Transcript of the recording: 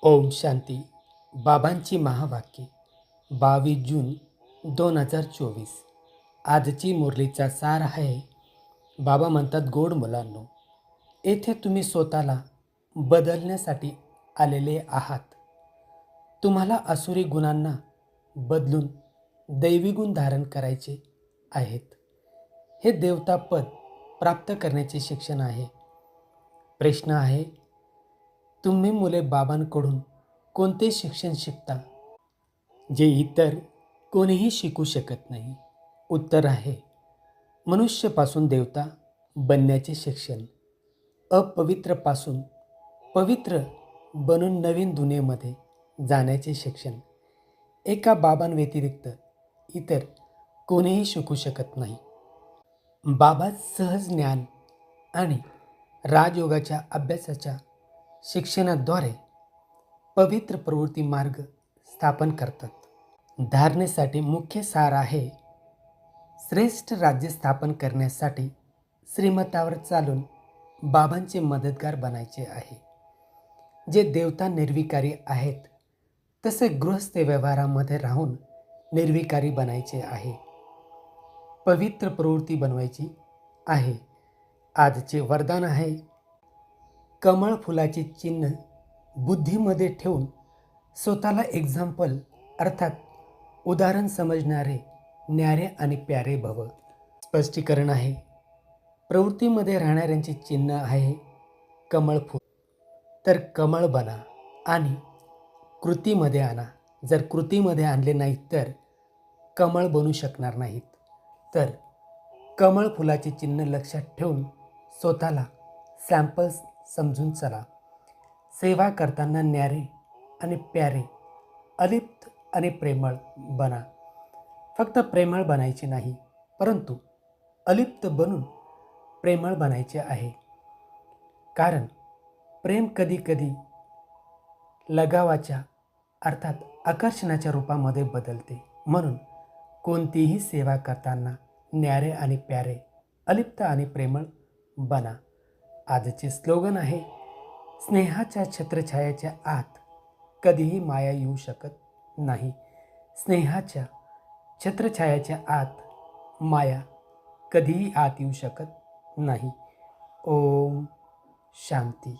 ओम शांती. बाबांची महावाक्ये 22 जून 2024. आजची मुरलीचा सार आहे. बाबा म्हणतात, गोड मुलांनो, येथे तुम्ही स्वतःला बदलण्यासाठी आलेले आहात. तुम्हाला आसुरी गुणांना बदलून दैवी गुण धारण करायचे आहेत. हे देवता पद प्राप्त करण्याचे शिक्षण आहे. प्रश्न आहे, तुम्ही मुले बाबांकडून कोणते शिक्षण शिकता जे इतर कोणीही शिकू शकत नाही? उत्तर आहे, मनुष्यपासून देवता बनण्याचे शिक्षण, अपवित्रपासून पवित्र बनून नवीन दुनियेमध्ये जाण्याचे शिक्षण. एका बाबांव्यतिरिक्त इतर कोणीही शिकू शकत नाही. बाबा सहज ज्ञान आणि राजयोगाच्या अभ्यासाच्या शिक्षणाद्वारे पवित्र प्रवृत्ती मार्ग स्थापन करतात. धारणेसाठी मुख्य सार आहे, श्रेष्ठ राज्य स्थापन करण्यासाठी श्रीमतावर चालून बाबांचे मदतगार बनायचे आहे. जे देवता निर्विकारी आहेत तसे गृहस्थ व्यवहारामध्ये राहून निर्विकारी बनायचे आहे. पवित्र प्रवृत्ती बनवायची आहे. आजचे वरदान आहे, कमळ फुलाचे चिन्ह बुद्धीमध्ये ठेवून स्वतःला एक्झाम्पल अर्थात उदाहरण समजणारे न्यारे आणि प्यारे भव. स्पष्टीकरण आहे, प्रवृत्तीमध्ये राहणाऱ्यांचे चिन्ह आहे कमळ फूल. तर कमळ बना आणि कृतीमध्ये आणा. जर कृतीमध्ये आणले नाहीत तर कमळ बनू शकणार नाहीत. तर कमळ फुलाचे चिन्ह लक्षात ठेवून स्वतःला सॅम्पल्स समजून चला. सेवा करताना न्यारे आणि प्यारे, अलिप्त आणि प्रेमळ बना. फक्त प्रेमळ बनायचे नाही, परंतु अलिप्त बनून प्रेमळ बनायचे आहे. कारण प्रेम कधी कधी लगावाच्या अर्थात आकर्षणाच्या रूपामध्ये बदलते. म्हणून कोणतीही सेवा करताना न्यारे आणि प्यारे, अलिप्त आणि प्रेमळ बना. आजचे स्लोगन आहे, स्नेहाच्या छत्रछायाच्या आत कधीही माया येऊ शकत नाही. स्नेहाच्या छत्रछायाच्या आत माया कधीही आत येऊ शकत नाही. ओम शांती.